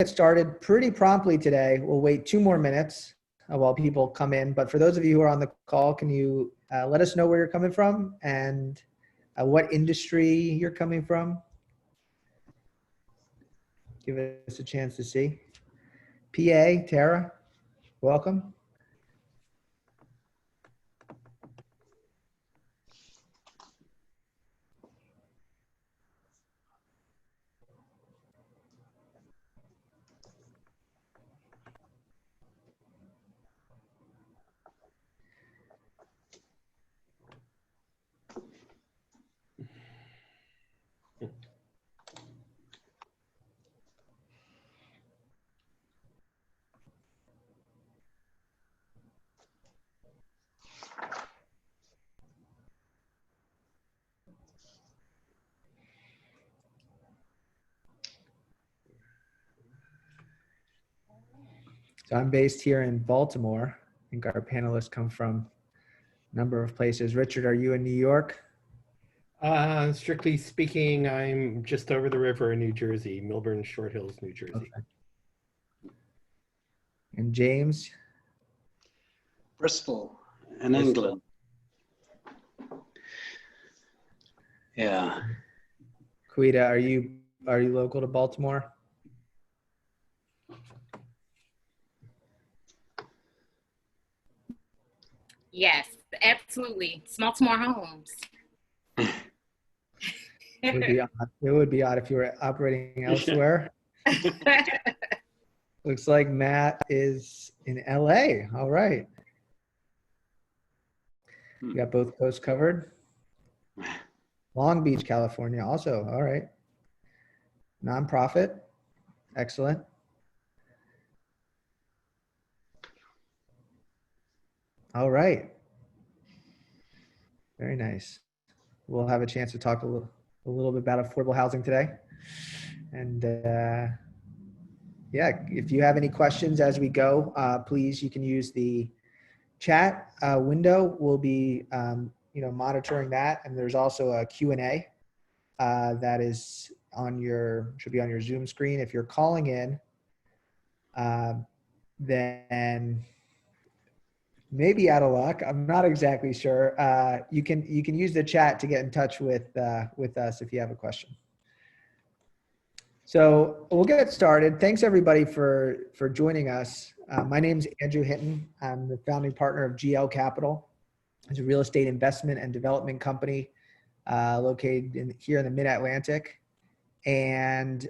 get started pretty promptly today. We'll wait 2 more minutes while people come in. But for those of you who are on the call, can you let us know where you're coming from and what industry you're coming from? Give us a chance to see. PA, Tara, welcome. So I'm based here in Baltimore. I think our panelists come from a number of places. Richard, are you in New York? Strictly speaking, I'm just over the river in New Jersey, Milburn, Short Hills, New Jersey. Okay. And James? Bristol in England. Yeah. Quita, are you local to Baltimore? Yes, absolutely. Baltimore homes. It would be odd if you were operating elsewhere. Looks like Matt is in LA. All right. You got both coasts covered. Long Beach, California also. All right. Nonprofit. Excellent. All right. Very nice. We'll have a chance to talk a little bit about affordable housing today. And yeah, if you have any questions as we go, please, you can use the chat window. We'll be monitoring that. And there's also a Q&A that is should be on your Zoom screen. If you're calling in, then maybe out of luck, I'm not exactly sure. You can use the chat to get in touch with us if you have a question. So we'll get started. Thanks everybody for joining us. My name's Andrew Hinton. I'm the founding partner of GL Capital. It's a real estate investment and development company located here in the Mid-Atlantic, and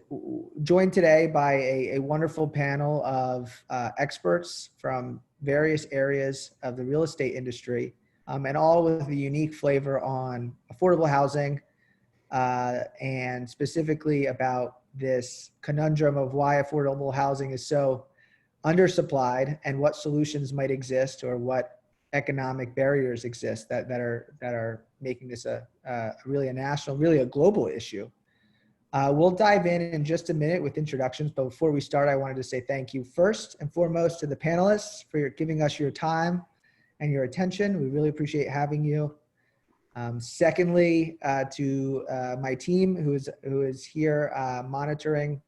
joined today by a wonderful panel of experts from various areas of the real estate industry, and all with a unique flavor on affordable housing, and specifically about this conundrum of why affordable housing is so undersupplied and what solutions might exist, or what economic barriers exist that are making this a really a national, really a global issue. We'll dive in just a minute with introductions, but before we start, I wanted to say thank you first and foremost to the panelists for giving us your time and your attention. We really appreciate having you. Secondly, to my team who is here monitoring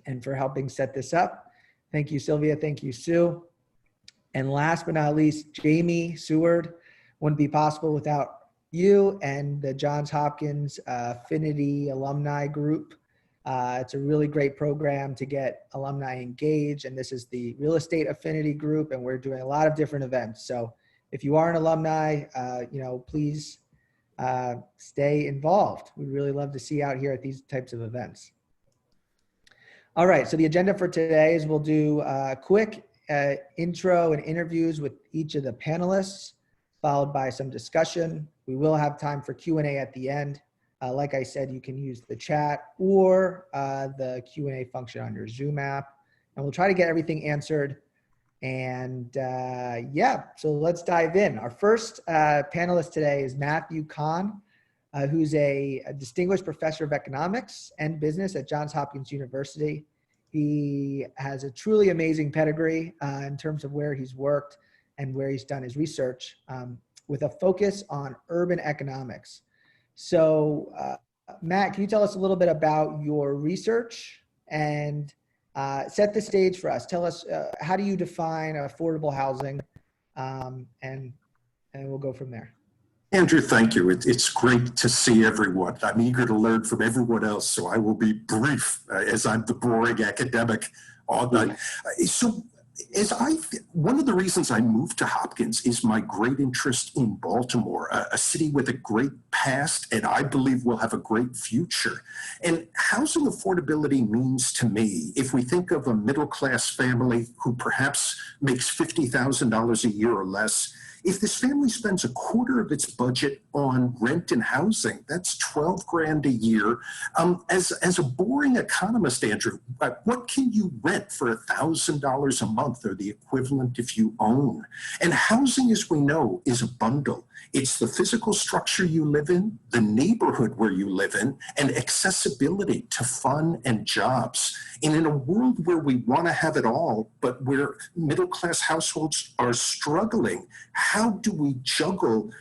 and for helping set this up. Thank you, Sylvia. Thank you, Sue. And last but not least, Jamie Seward. Wouldn't be possible without you and the Johns Hopkins Affinity Alumni Group. It's a really great program to get alumni engaged, and this is the Real Estate Affinity Group, and we're doing a lot of different events. So if you are an alumni, please stay involved. We'd really love to see you out here at these types of events. All right, so the agenda for today is we'll do a quick intro and interviews with each of the panelists, followed by some discussion. We will have time for Q&A at the end. Like I said, you can use the chat or the Q&A function on your Zoom app, and we'll try to get everything answered. And yeah, so let's dive in. Our first panelist today is Matthew Kahn, who's a distinguished professor of economics and business at Johns Hopkins University. He has a truly amazing pedigree in terms of where he's worked and where he's done his research, with a focus on urban economics. So Matt, can you tell us a little bit about your research and set the stage for us. Tell us, how do you define affordable housing? And we'll go from there. Andrew, thank you. It's great to see everyone. I'm eager to learn from everyone else, so I will be brief as I'm the boring academic all night. So, one of the reasons I moved to Hopkins is my great interest in Baltimore, a city with a great past, and I believe will have a great future. And housing affordability means to me, if we think of a middle-class family who perhaps makes $50,000 a year or less, if this family spends a quarter of its budget on rent and housing, that's 12 grand a year. As a boring economist, Andrew, what can you rent for $1,000 a month or the equivalent if you own? And housing, as we know, is a bundle. It's the physical structure you live in, the neighborhood where you live in, and accessibility to fun and jobs. And in a world where we want to have it all, but where middle-class households are struggling, how do we juggle?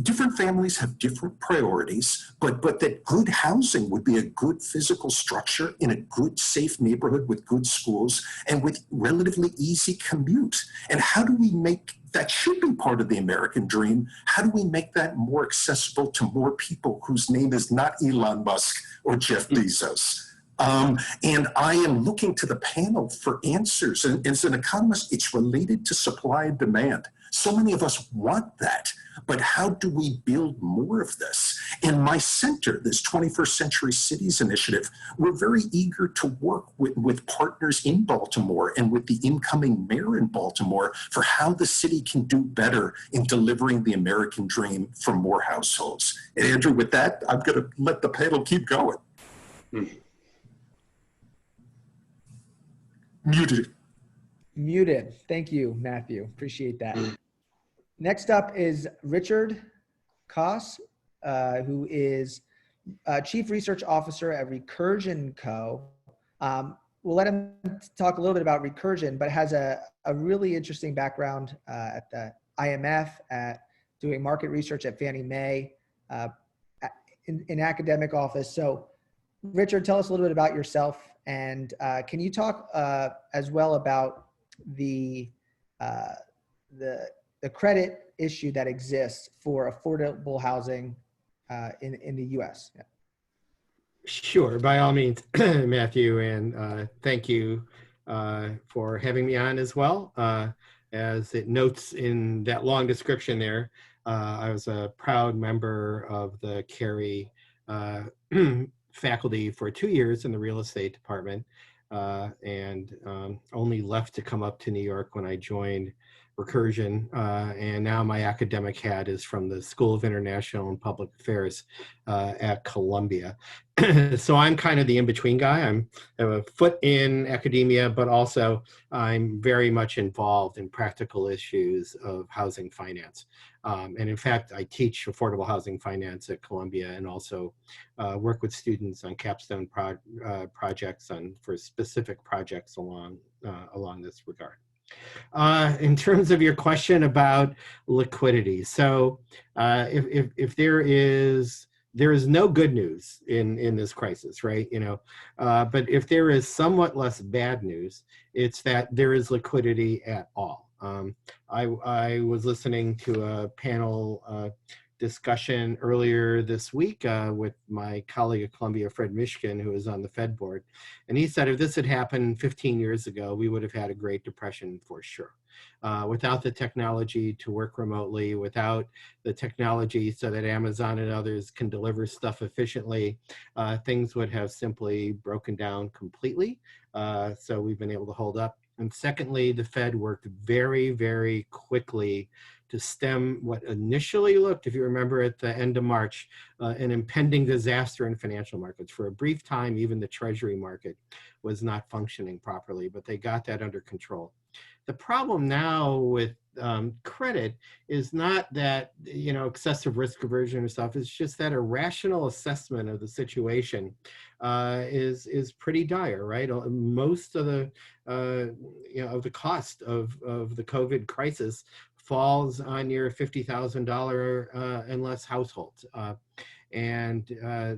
Different families have different priorities, but that good housing would be a good physical structure in a good, safe neighborhood with good schools and with relatively easy commute. And how do we make that should be part of the American dream? How do we make that more accessible to more people whose name is not Elon Musk or Jeff Bezos? And I am looking to the panel for answers. And as an economist, it's related to supply and demand. So many of us want that, but how do we build more of this? In my center, this 21st Century Cities Initiative, we're very eager to work with partners in Baltimore and with the incoming mayor in Baltimore for how the city can do better in delivering the American dream for more households. And Andrew, with that, I'm going to let the panel keep going. Muted. Thank you, Matthew. Appreciate that. Next up is Richard Koss, who is Chief Research Officer at Recursion Co. We'll let him talk a little bit about Recursion, but has a really interesting background at the IMF, at doing market research at Fannie Mae, in academic office. So Richard, tell us a little bit about yourself, and can you talk as well about the credit issue that exists for affordable housing in the U.S.? Yeah. Sure, by all means, Matthew, and thank you for having me on as well. As it notes in that long description there, I was a proud member of the Carey faculty for 2 years in the real estate department, and only left to come up to New York when I joined Recursion, and now my academic hat is from the School of International and Public Affairs at Columbia. So I'm kind of the in-between guy. I have a foot in academia, but also I'm very much involved in practical issues of housing finance. And in fact, I teach affordable housing finance at Columbia, and also work with students on capstone projects for specific projects along this regard. In terms of your question about liquidity, so if there is no good news in this crisis, right? But if there is somewhat less bad news, it's that there is liquidity at all. I was listening to a panel discussion earlier this week with my colleague at Columbia, Fred Mishkin, who is on the Fed board. And he said if this had happened 15 years ago, we would have had a Great Depression for sure. Without the technology to work remotely, without the technology so that Amazon and others can deliver stuff efficiently, things would have simply broken down completely. So we've been able to hold up. And secondly, the Fed worked very, very quickly to stem what initially looked, if you remember at the end of March, an impending disaster in financial markets. For a brief time, even the Treasury market was not functioning properly, but they got that under control. The problem now with credit is not that, excessive risk aversion or stuff. It's just that a rational assessment of the situation is pretty dire, right? Most of the, of the cost of the COVID crisis falls on your $50,000 and less households.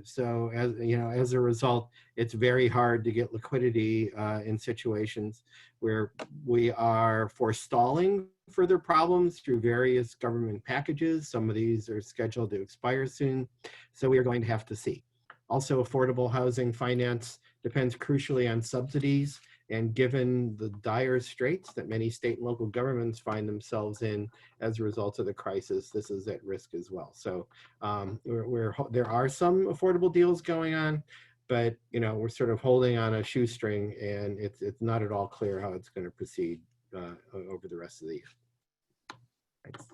So as you know, as a result, it's very hard to get liquidity in situations where we are forestalling further problems through various government packages. Some of these are scheduled to expire soon, so we are going to have to see. Also, affordable housing finance depends crucially on subsidies, and given the dire straits that many state and local governments find themselves in as a result of the crisis, this is at risk as well. So there are some affordable deals going on, but you know, we're sort of holding on a shoestring, and it's not at all clear how it's going to proceed over the rest of the year. Thanks.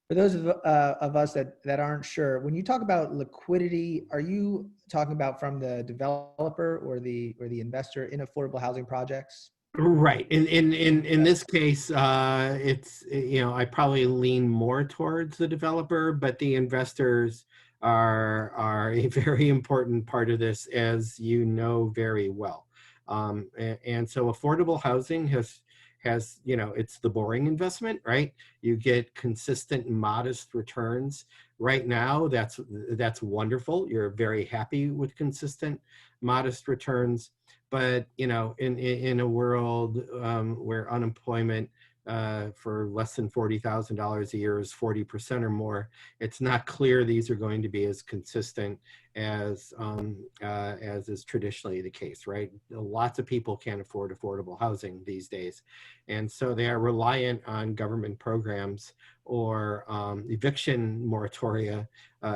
For those of us that aren't sure, when you talk about liquidity, are you talking about from the developer or the investor in affordable housing projects? Right. In this case, it's, you know, I probably lean more towards the developer, but the investors are a very important part of this, as you know very well. And so affordable housing has, you know, it's the boring investment, right? You get consistent, modest returns. Right now, that's wonderful. You're very happy with consistent, modest returns. But, you know, in a world where unemployment for less than $40,000 a year is 40% or more, it's not clear these are going to be as consistent as is traditionally the case, right? Lots of people can't afford affordable housing these days. And so they are reliant on government programs or eviction moratoria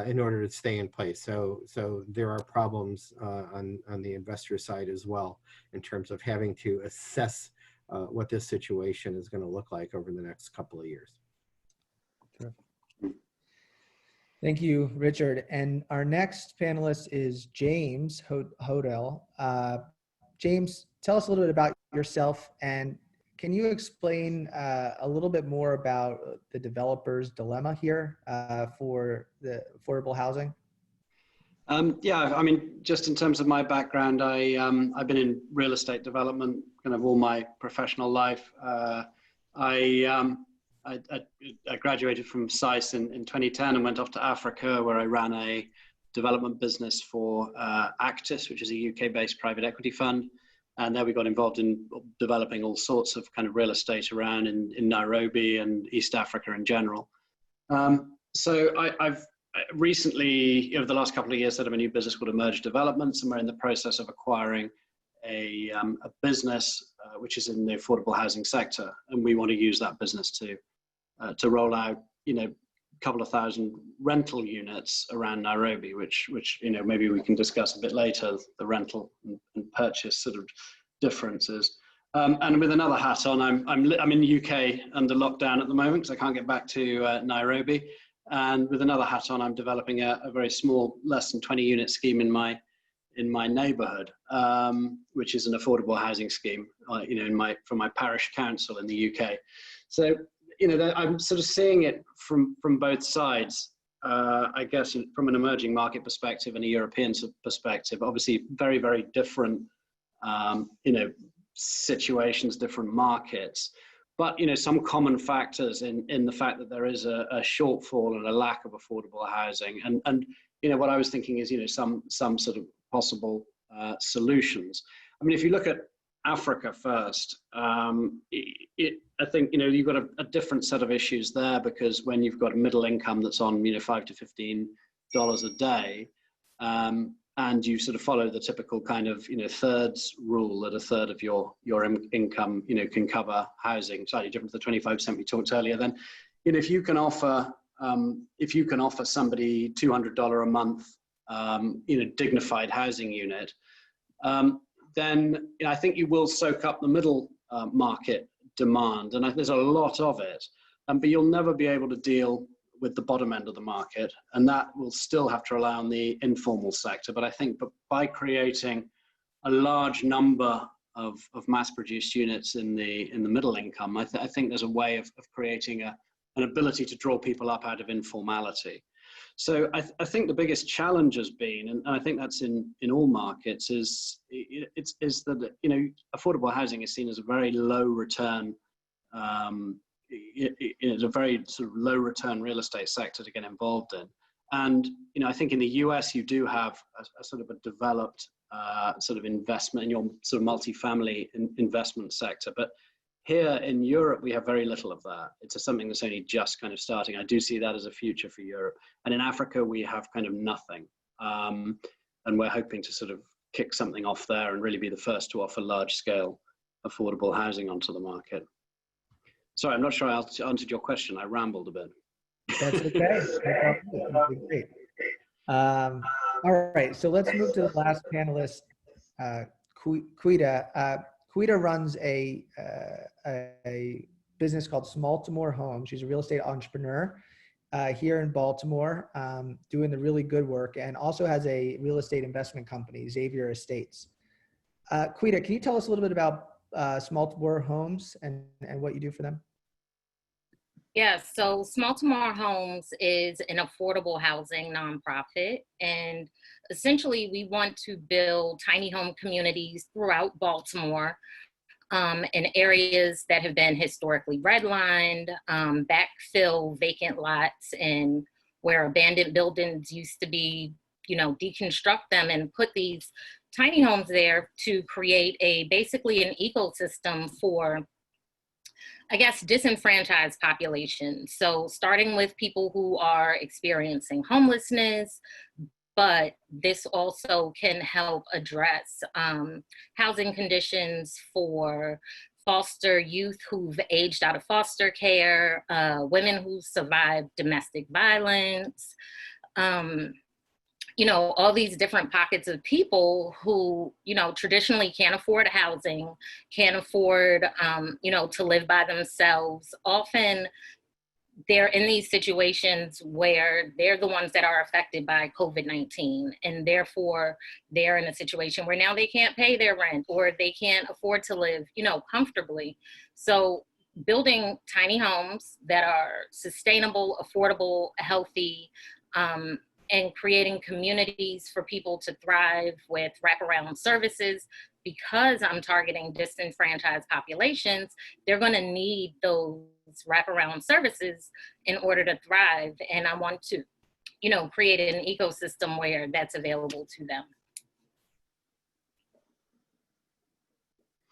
in order to stay in place. So there are problems on the investor side as well, in terms of having to assess what this situation is going to look like over the next couple of years. Sure. Thank you, Richard. And our next panelist is James Hodel. James, tell us a little bit about yourself, and can you explain a little bit more about the developer's dilemma here for the affordable housing? Yeah, I mean, just in terms of my background, I've been in real estate development kind of all my professional life. I graduated from SAIS in 2010 and went off to Africa, where I ran a development business for Actis, which is a UK-based private equity fund. And there we got involved in developing all sorts of kind of real estate around in Nairobi and East Africa in general. So I've recently, over the last couple of years, set up a new business called Emerge Developments, and we're in the process of acquiring a business which is in the affordable housing sector, and we want to use that business to roll out, you know, a couple of thousand rental units around Nairobi, which you know, maybe we can discuss a bit later, the rental and purchase sort of differences. And with another hat on, I'm in the UK under lockdown at the moment because I can't get back to Nairobi. And with another hat on, I'm developing a very small, less than 20 unit scheme in my neighborhood, which is an affordable housing scheme, you know, from my parish council in the UK. So, you know, I'm sort of seeing it from both sides, I guess, from an emerging market perspective and a European perspective. Obviously, very, very different, you know, situations, different markets. But, you know, some common factors in the fact that there is a shortfall and a lack of affordable housing. And you know, what I was thinking is, you know, some sort of possible solutions. I mean, if you look at Africa first, I think, you know, you've got a different set of issues there, because when you've got a middle income that's on, you know, $5 to $15 a day, and you sort of follow the typical kind of, you know, thirds rule, that a third of your income, you know, can cover housing, slightly different to the 25% we talked earlier, then, you know, if you can offer somebody $200 a month, you know, dignified housing unit, then, you know, I think you will soak up the middle market demand, and there's a lot of it, but you'll never be able to deal with the bottom end of the market, and that will still have to rely on the informal sector. But I think by creating a large number of mass-produced units in the middle income, I think there's a way of creating an ability to draw people up out of informality. So I think the biggest challenge has been, and I think that's in all markets, is that, you know, affordable housing is seen as a very low return. It's a very sort of low return real estate sector to get involved in. And, you know, I think in the US you do have a sort of a developed sort of investment in your sort of multifamily investment sector. But here in Europe, we have very little of that. It's something that's only just kind of starting. I do see that as a future for Europe. And in Africa, we have kind of nothing. And we're hoping to sort of kick something off there and really be the first to offer large scale affordable housing onto the market. Sorry, I'm not sure I answered your question. I rambled a bit. That's okay. That's great. All right, so let's move to the last panelist, Quita. Quita runs a business called Smaltimore Homes. She's a real estate entrepreneur here in Baltimore, doing the really good work, and also has a real estate investment company, Xavier Estates. Quita, can you tell us a little bit about Smaltimore Homes and what you do for them? Yes, so Smaltimore Homes is an affordable housing nonprofit, and essentially we want to build tiny home communities throughout Baltimore in areas that have been historically redlined, backfill vacant lots, and where abandoned buildings used to be, you know, deconstruct them and put these tiny homes there to create basically an ecosystem for, I guess, disenfranchised populations. So starting with people who are experiencing homelessness, but this also can help address housing conditions for foster youth who've aged out of foster care, women who survived domestic violence, you know, all these different pockets of people who, you know, traditionally can't afford housing, can't afford, you know, to live by themselves. Often they're in these situations where they're the ones that are affected by COVID-19, and therefore they're in a situation where now they can't pay their rent or they can't afford to live, you know, comfortably. So building tiny homes that are sustainable, affordable, healthy, and creating communities for people to thrive with wraparound services. Because I'm targeting disenfranchised populations, they're going to need those wraparound services in order to thrive. And I want to, you know, create an ecosystem where that's available to them.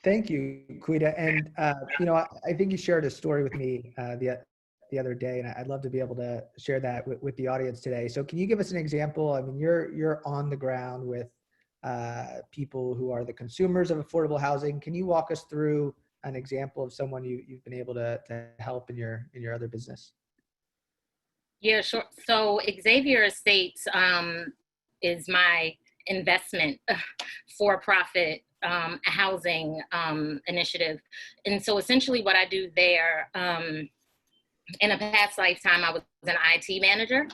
Thank you, Quita. And, you know, I think you shared a story with me the other day, and I'd love to be able to share that with the audience today. So can you give us an example? I mean, you're on the ground with people who are the consumers of affordable housing. Can you walk us through an example of someone you've been able to help in your other business? Yeah, sure. So Xavier Estates is my investment for-profit housing initiative. And so essentially what I do there, in a past lifetime, I was an IT manager,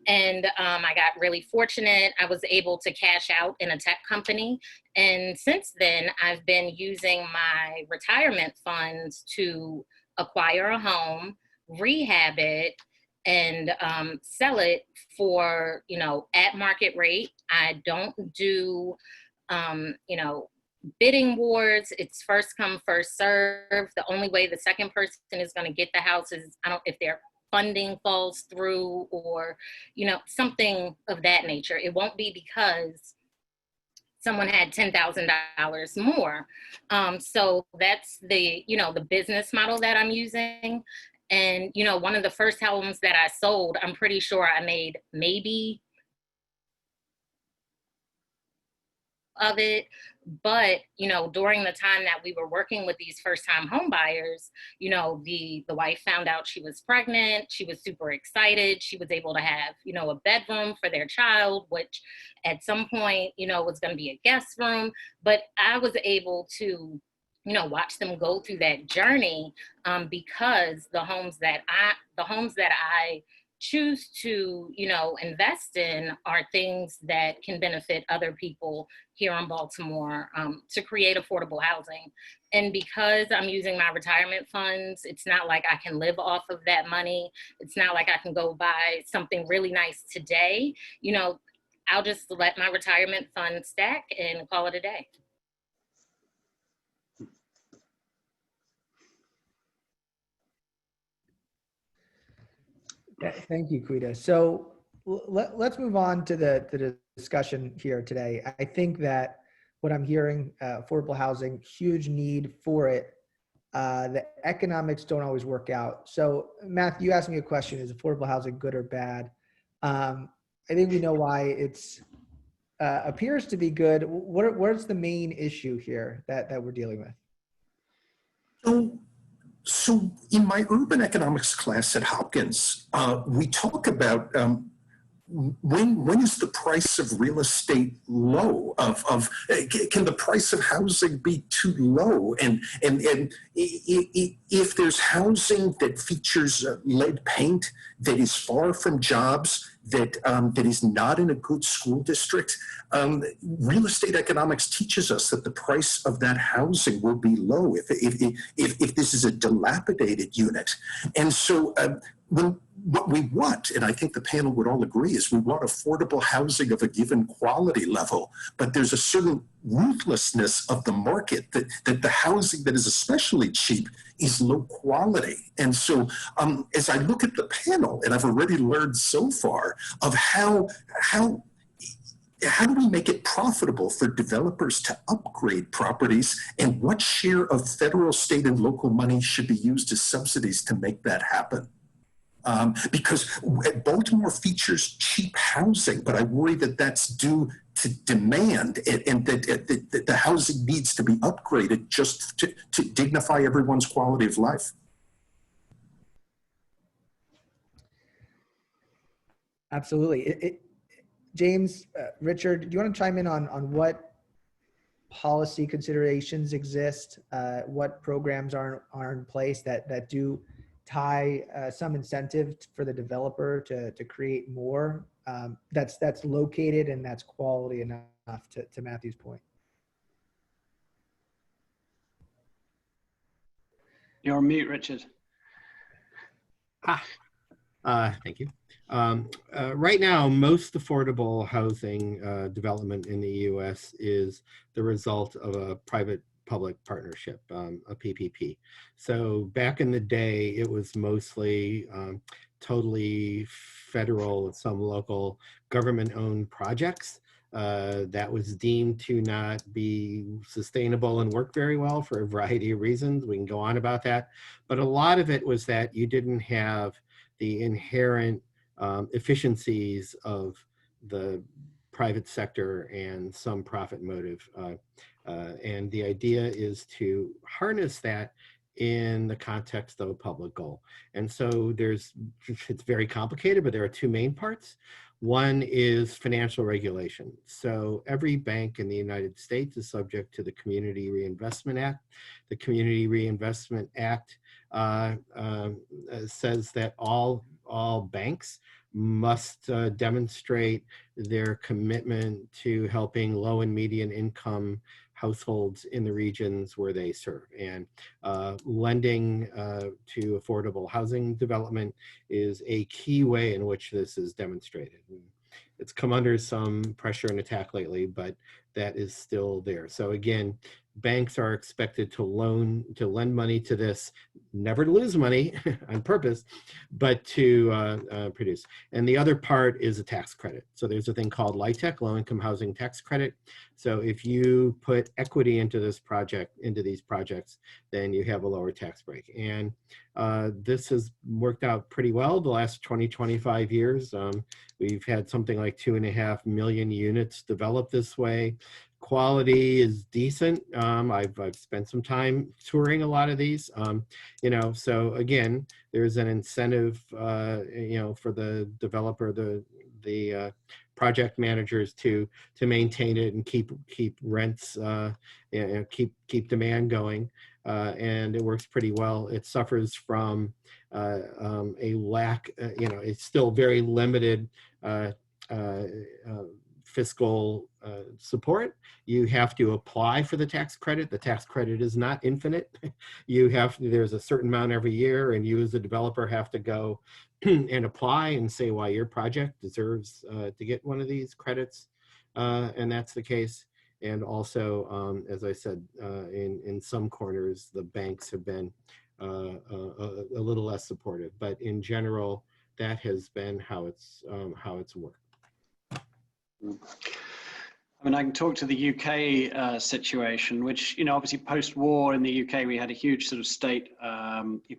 and I got really fortunate. I was able to cash out in a tech company. And since then, I've been using my retirement funds to acquire a home, rehab it, and sell it for, you know, at market rate. I don't do, you know, bidding wars. It's first come, first serve. The only way the second person is going to get the house is, if their funding falls through or, you know, something of that nature. It won't be because someone had $10,000 more. So that's the, you know, the business model that I'm using. And, you know, one of the first homes that I sold, I'm pretty sure I made maybe of it. But, you know, during the time that we were working with these first time home buyers, you know, the wife found out she was pregnant. She was super excited. She was able to have, you know, a bedroom for their child, which at some point, you know, was going to be a guest room. But I was able to, you know, watch them go through that journey because the homes that I choose to, invest in are things that can benefit other people here in Baltimore, to create affordable housing. And because I'm using my retirement funds, it's not like I can live off of that money. It's not like I can go buy something really nice today. I'll just let my retirement fund stack and call it a day. Thank you, Quita. So let's move on to the discussion here today. I think that what I'm hearing, affordable housing, huge need for it. The economics don't always work out. So Matthew, you asked me a question, is affordable housing good or bad? I think we know why it's appears to be good. What's the main issue here that we're dealing with? So in my urban economics class at Hopkins, we talk about when is the price of real estate low? Can the price of housing be too low? And if there's housing that features lead paint, that is far from jobs, that is not in a good school district, real estate economics teaches us that the price of that housing will be low if this is a dilapidated unit. And so what we want, and I think the panel would all agree, is we want affordable housing of a given quality level, but there's a certain ruthlessness of the market that the housing that is especially cheap is low quality. And so as I look at the panel, and I've already learned so far of how do we make it profitable for developers to upgrade properties, and what share of federal, state, and local money should be used as subsidies to make that happen? Because Baltimore features cheap housing, but I worry that that's due to demand, and that the housing needs to be upgraded just to dignify everyone's quality of life. Absolutely. James, Richard, do you want to chime in on what policy considerations exist, what programs are in place that do tie some incentive for the developer to create more that's located and that's quality enough, to Matthew's point? You're on mute, Richard. Thank you. Right now, most affordable housing development in the U.S. is the result of a private-public partnership, a PPP. So back in the day, it was mostly totally federal with some local government-owned projects that was deemed to not be sustainable and work very well for a variety of reasons. We can go on about that. But a lot of it was that you didn't have the inherent efficiencies of the private sector and some profit motive. And the idea is to harness that in the context of a public goal. And so it's very complicated, but there are two main parts. One is financial regulation. So every bank in the United States is subject to the Community Reinvestment Act. The Community Reinvestment Act says that all banks must demonstrate their commitment to helping low and median income households in the regions where they serve. And lending to affordable housing development is a key way in which this is demonstrated. It's come under some pressure and attack lately, but that is still there. So again, banks are expected to lend money to this, never to lose money on purpose, but to produce. And the other part is a tax credit. So there's a thing called LIHTC, Low Income Housing Tax Credit. So if you put equity into these projects, then you have a lower tax break. And this has worked out pretty well the last 20, 25 years. We've had something like 2.5 million units developed this way. Quality is decent. I've spent some time touring a lot of these, so again, there's an incentive, for the developer, the project managers to maintain it and keep rents, keep demand going, and it works pretty well. It suffers from a lack, it's still very limited fiscal support. You have to apply for the tax credit. The tax credit is not infinite. There's a certain amount every year, and you as a developer have to go and apply and say why your project deserves to get one of these credits, and that's the case. And also, as I said, in some corners, the banks have been a little less supportive, but in general, that has been how it's worked. I mean, I can talk to the UK situation, which, obviously post-war in the UK, we had a huge sort of state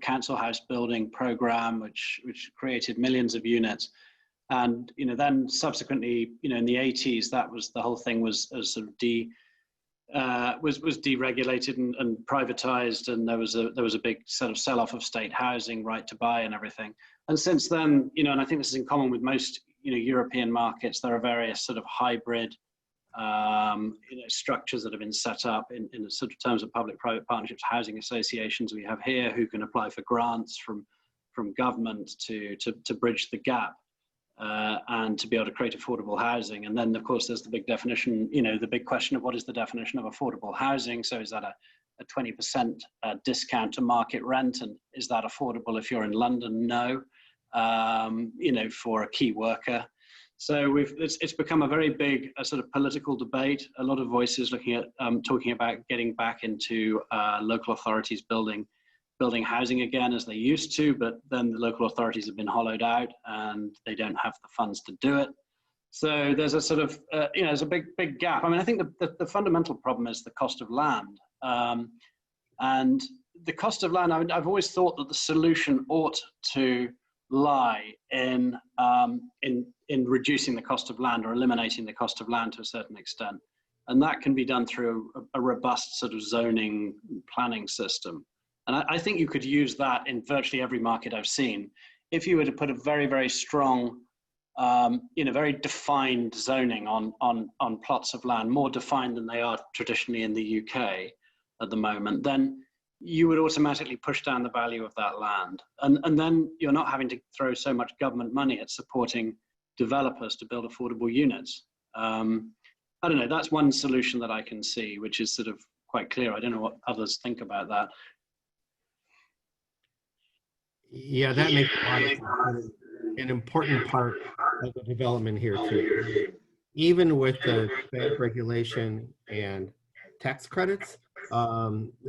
council house building program, which created millions of units. And, then subsequently, in the 80s, the whole thing was sort of was deregulated and privatized, and there was a big sort of sell-off of state housing, right to buy and everything. And since then, and I think this is in common with most, European markets, there are various sort of hybrid structures that have been set up in sort of terms of public-private partnerships, housing associations we have here who can apply for grants from government to bridge the gap and to be able to create affordable housing. And then, of course, there's the big definition, the big question of what is the definition of affordable housing? So is that a 20% discount to market rent? And is that affordable if you're in London? No. For a key worker. So it's become a very big sort of political debate. A lot of voices looking at talking about getting back into local authorities building housing again as they used to, but then the local authorities have been hollowed out and they don't have the funds to do it. So there's a sort of there's a big gap. I mean, I think the fundamental problem is the cost of land, and the cost of land. I mean, I've always thought that the solution ought to lie in reducing the cost of land or eliminating the cost of land to a certain extent. And that can be done through a robust sort of zoning planning system. And I think you could use that in virtually every market I've seen. If you were to put a very, very strong, very defined zoning on plots of land, more defined than they are traditionally in the UK at the moment, then you would automatically push down the value of that land. And then you're not having to throw so much government money at supporting developers to build affordable units. I don't know, that's one solution that I can see, which is sort of quite clear. I don't know what others think about that. Yeah, that makes a lot of sense. An important part of the development here too. Even with the bank regulation and tax credits,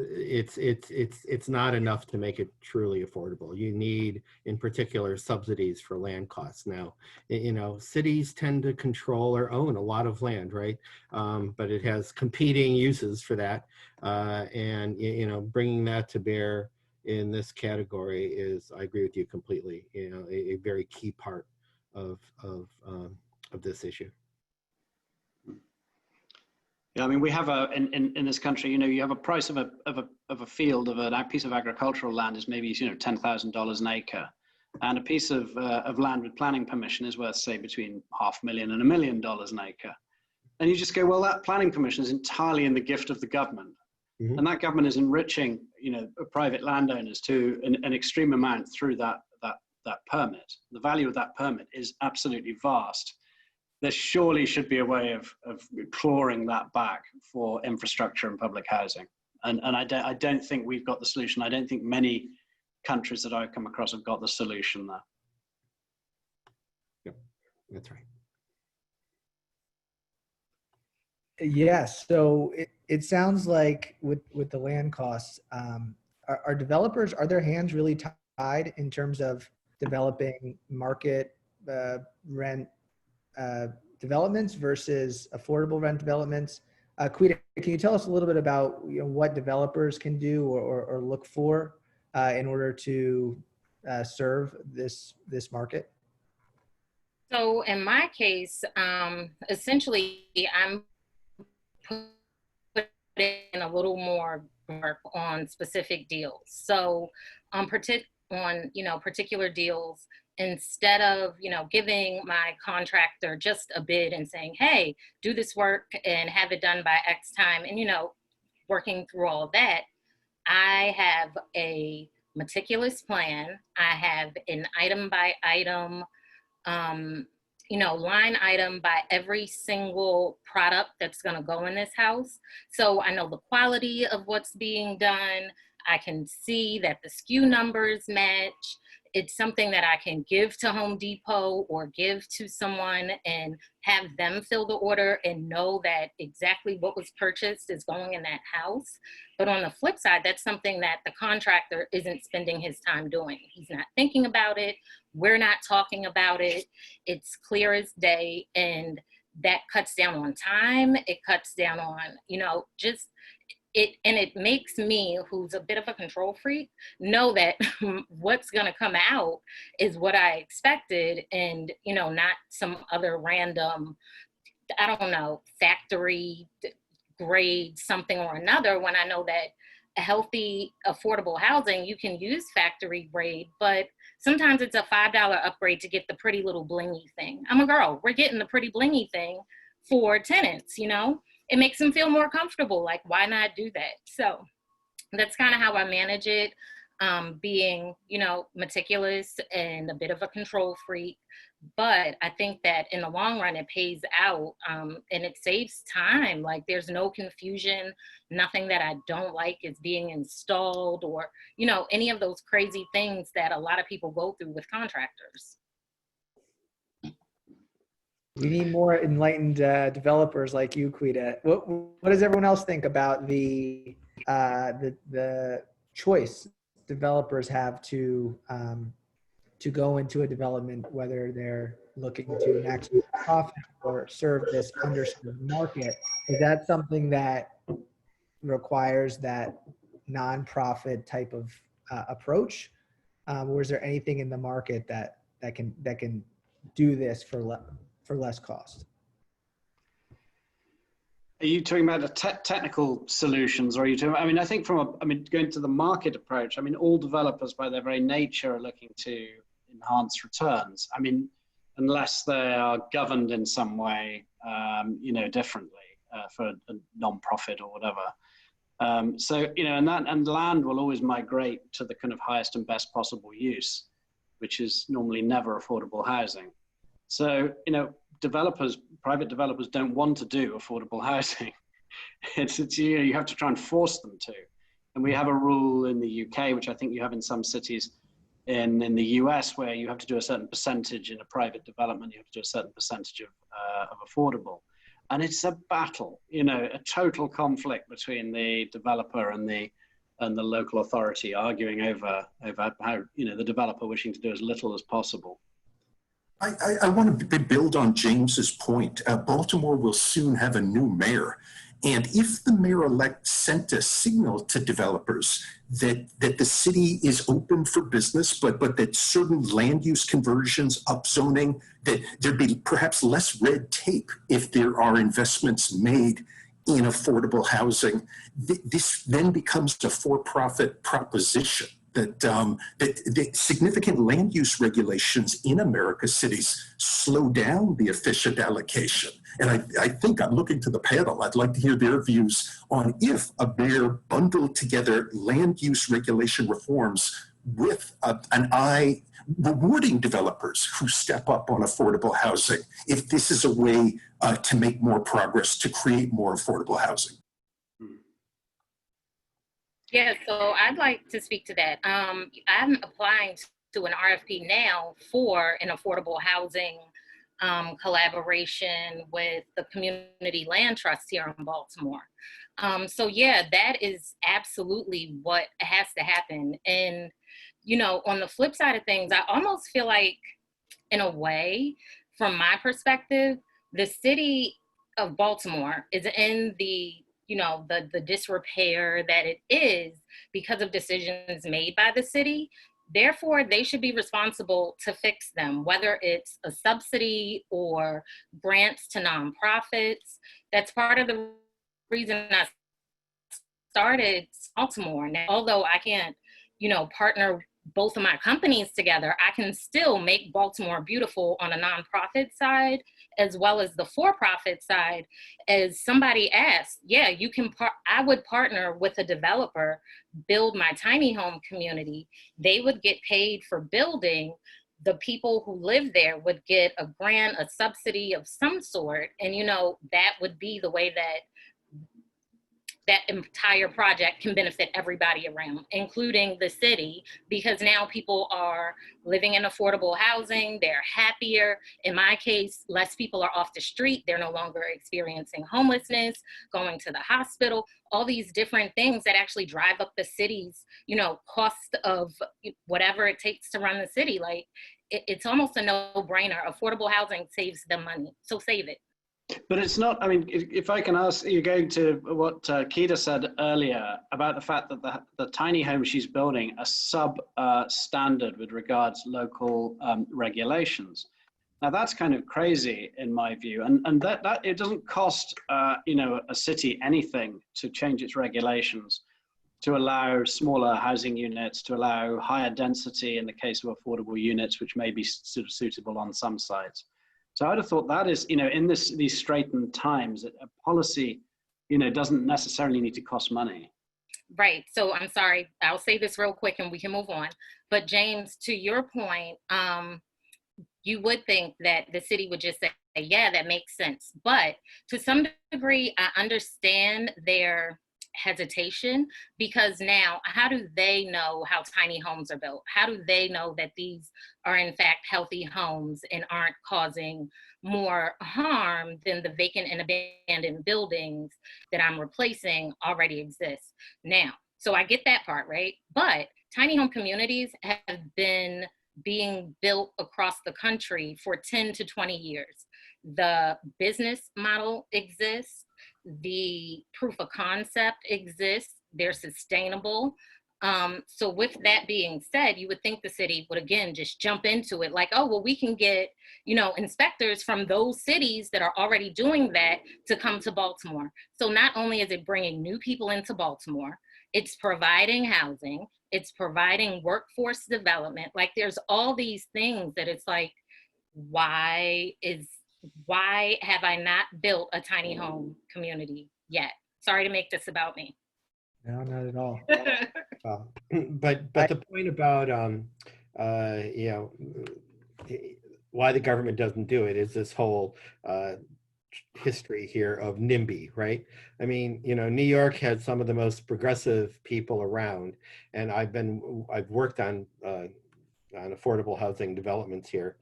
it's not enough to make it truly affordable. You need, in particular, subsidies for land costs. Now, cities tend to control or own a lot of land, right? But it has competing uses for that, and bringing that to bear in this category is, I agree with you completely, a very key part of this issue. Yeah, I mean, we have in this country, you have a price of a field of a piece of agricultural land is maybe $10,000 an acre, and a piece of land with planning permission is worth, say, between $500,000 and $1 million an acre. And you just go, well, that planning permission is entirely in the gift of the government. Mm-hmm. And that government is enriching, private landowners to an extreme amount through that permit. The value of that permit is absolutely vast. There surely should be a way of clawing that back for infrastructure and public housing. And I don't think we've got the solution. I don't think many countries that I've come across have got the solution there. Yep, that's right. Yes. So it sounds like with the land costs, are developers, are their hands really tied in terms of developing market rent developments versus affordable rent developments? Quita, can you tell us a little bit about what developers can do or look for in order to serve this market? So in my case, essentially, I'm putting a little more work on specific deals. So on particular deals, instead of, giving my contractor just a bid and saying, hey, do this work and have it done by X time, and, working through all of that, I have a meticulous plan. I have an item by item, line item by every single product that's going to go in this house. So I know the quality of what's being done. I can see that the SKU numbers match. It's something that I can give to Home Depot or give to someone and have them fill the order and know that exactly what was purchased is going in that house. But on the flip side, that's something that the contractor isn't spending his time doing. He's not thinking about it. We're not talking about it. It's clear as day. And that cuts down on time. It cuts down on, just it makes me, who's a bit of a control freak, know that what's going to come out is what I expected, and not some other random, I don't know, factory grade something or another, when I know that a healthy, affordable housing, you can use factory grade, but sometimes it's a $5 upgrade to get the pretty little blingy thing. I'm a girl, we're getting the pretty blingy thing for tenants, It makes them feel more comfortable. Like, why not do that? So that's kind of how I manage it, being, meticulous and a bit of a control freak. But I think that in the long run, it pays out, and it saves time. Like, there's no confusion. Nothing that I don't like is being installed, or, any of those crazy things that a lot of people go through with contractors. We need more enlightened developers like you, Quita. What does everyone else think about the choice developers have to go into a development, whether they're looking to maximize profit or serve this underserved market? Is that something that requires that nonprofit type of approach, or is there anything in the market that can do this for less cost? Are you talking about the technical solutions, or are you talking, I think going to the market approach, all developers by their very nature are looking to enhance returns. Unless they are governed in some way, differently for a non-profit or whatever. And land will always migrate to the kind of highest and best possible use, which is normally never affordable housing. So, private developers don't want to do affordable housing. You have to try and force them to. And we have a rule in the UK, which I think you have in some cities in the US, where you have to do a certain percentage in a private development, you have to do a certain percentage of affordable. And it's a battle, a total conflict between the developer and the local authority, arguing over how, the developer wishing to do as little as possible. I want to build on James's point. Baltimore will soon have a new mayor. And if the mayor-elect sent a signal to developers that the city is open for business, but that certain land use conversions, upzoning, that there'd be perhaps less red tape if there are investments made in affordable housing, this then becomes a for-profit proposition. That significant land use regulations in America's cities slow down the efficient allocation. And I think I'm looking to the panel. I'd like to hear their views on if a mayor bundled together land use regulation reforms with an eye rewarding developers who step up on affordable housing, if this is a way to make more progress, to create more affordable housing. Yeah, so I'd like to speak to that. I'm applying to an RFP now for an affordable housing collaboration with the Community Land Trust here in Baltimore. So yeah, that is absolutely what has to happen. And, on the flip side of things, I almost feel like, in a way, from my perspective, the city of Baltimore is in the disrepair that it is because of decisions made by the city. Therefore, they should be responsible to fix them, whether it's a subsidy or grants to nonprofits. That's part of the reason I started Baltimore. Now, although I can't, partner both of my companies together, I can still make Baltimore beautiful on a nonprofit side as well as the for-profit side. As somebody asked, yeah, you can. I would partner with a developer, build my tiny home community. They would get paid for building. The people who live there would get a grant, a subsidy of some sort, and that would be the way that entire project can benefit everybody around, including the city, because now people are living in affordable housing, they're happier. In my case, less people are off the street, they're no longer experiencing homelessness, going to the hospital, all these different things that actually drive up the city's, cost of whatever it takes to run the city. Like, it's almost a no-brainer. Affordable housing saves them money, so save it. But it's not, I mean, if I can ask, you're going to what Keita said earlier about the fact that the tiny home she's building are substandard with regards local regulations. Now that's kind of crazy in my view, and that it doesn't cost a city anything to change its regulations to allow smaller housing units, to allow higher density in the case of affordable units, which may be sort of suitable on some sites. So I'd have thought that is, in these straitened times, a policy, doesn't necessarily need to cost money. Right. So I'm sorry, I'll say this real quick and we can move on. But James, to your point, you would think that the city would just say, yeah, that makes sense. But to some degree, I understand their hesitation, because now how do they know how tiny homes are built? How do they know that these are in fact healthy homes and aren't causing more harm than the vacant and abandoned buildings that I'm replacing already exist now? So I get that part, right? But tiny home communities have been being built across the country for 10 to 20 years. The business model exists. The proof of concept exists, they're sustainable. So with that being said, you would think the city would again just jump into it like, oh, well, we can get, inspectors from those cities that are already doing that to come to Baltimore. So not only is it bringing new people into Baltimore, it's providing housing, it's providing workforce development. Like, there's all these things that it's like, why have I not built a tiny home community yet? Sorry to make this about me. No, not at all. But the point about why the government doesn't do it is this whole history here of NIMBY, right? I mean, New York had some of the most progressive people around, and I've worked on affordable housing developments here.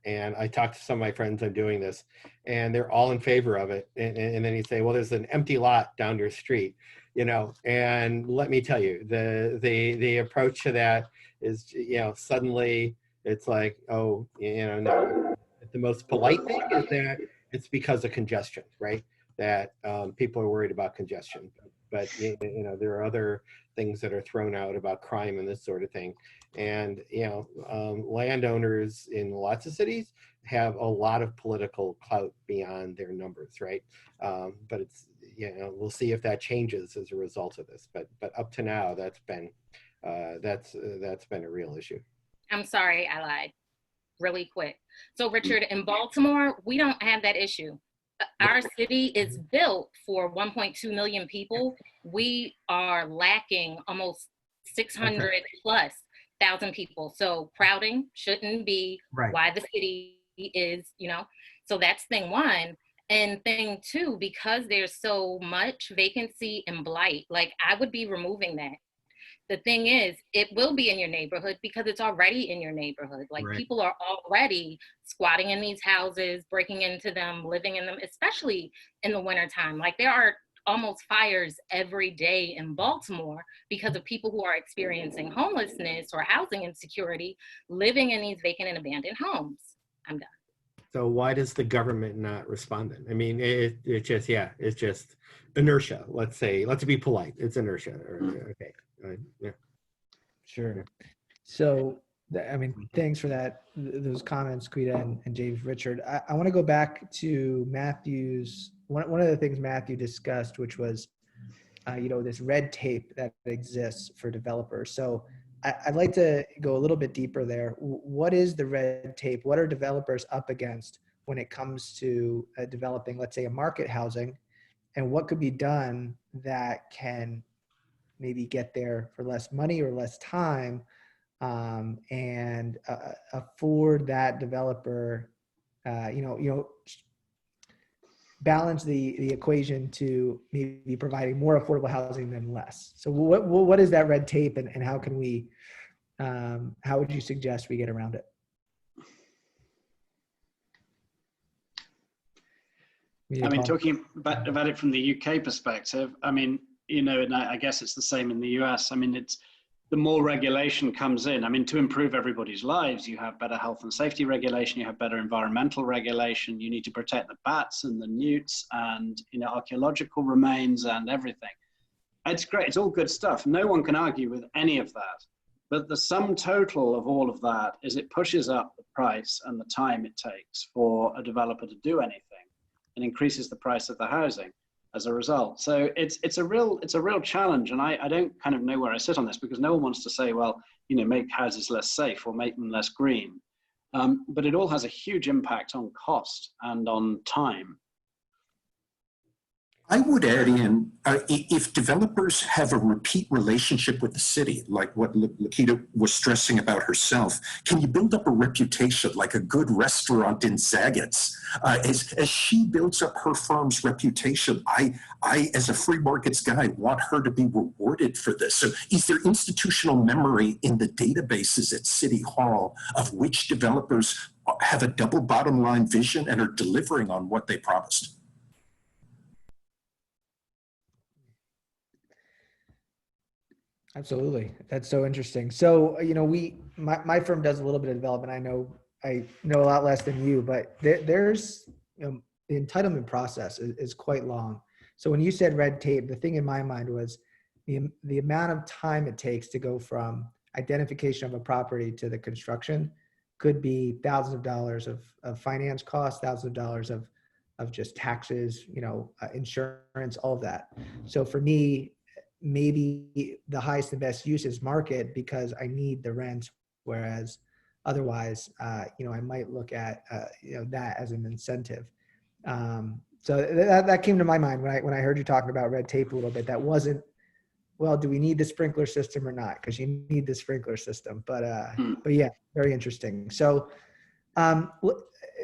And I talked to some of my friends, I'm doing this, and they're all in favor of it. And then you say, well, there's an empty lot down your street, and let me tell you, the approach to that is, suddenly it's like, oh, no. The most polite thing is that it's because of congestion, right? That people are worried about congestion. But, there are other things that are thrown out about crime and this sort of thing. And, landowners in lots of cities have a lot of political clout beyond their numbers, right? But it's, we'll see if that changes as a result of this. But up to now, that's been a real issue. I'm sorry, I lied. Really quick. So Richard, in Baltimore, we don't have that issue. Our city is built for 1.2 million people. We are lacking almost 600 plus thousand people. So crowding shouldn't be why the city is, so that's thing one. And thing two, because there's so much vacancy and blight, like, I would be removing that. The thing is, it will be in your neighborhood because it's already in your neighborhood. Like, people are already squatting in these houses, breaking into them, living in them, especially in the wintertime. Like, there are almost fires every day in Baltimore because of people who are experiencing homelessness or housing insecurity, living in these vacant and abandoned homes. I'm done. So why does the government not respond then? I mean, it's just inertia. Let's be polite. It's inertia. Okay. Yeah. Sure. So, thanks for those comments, Quita and James. Richard, I want to go back to Matthew's, one of the things Matthew discussed, which was, this red tape that exists for developers. So I'd like to go a little bit deeper there. What is the red tape? What are developers up against when it comes to developing, let's say, a market housing? And what could be done that can maybe get there for less money or less time, and afford that developer, balance the equation to maybe providing more affordable housing than less. So what is that red tape, and how can we, how would you suggest we get around it? I mean, talking about it from the UK perspective, I mean, and I guess it's the same in the US. I mean, it's the more regulation comes in. I mean, to improve everybody's lives, you have better health and safety regulation, you have better environmental regulation, you need to protect the bats and the newts and, archaeological remains and everything. It's great. It's all good stuff. No one can argue with any of that. But the sum total of all of that is it pushes up the price and the time it takes for a developer to do anything, and increases the price of the housing as a result. So it's a real challenge. And I don't kind of know where I sit on this, because no one wants to say, well, make houses less safe or make them less green. But it all has a huge impact on cost and on time. I would add in, if developers have a repeat relationship with the city, like what Lakita was stressing about herself, can you build up a reputation like a good restaurant in Zagat's? As she builds up her firm's reputation, I, as a free markets guy, want her to be rewarded for this. So is there institutional memory in the databases at City Hall of which developers have a double bottom line vision and are delivering on what they promised? Absolutely. That's so interesting. So, my firm does a little bit of development. I know a lot less than you, but there's, the entitlement process is quite long. So when you said red tape, the thing in my mind was the amount of time it takes to go from identification of a property to the construction could be thousands of dollars of finance costs, thousands of dollars of just taxes, insurance, all of that. So for me, maybe the highest and best use is market because I need the rent, whereas otherwise, I might look at that as an incentive. So that came to my mind when I heard you talking about red tape a little bit. That wasn't, well, do we need the sprinkler system or not? Because you need the sprinkler system. But yeah, very interesting. So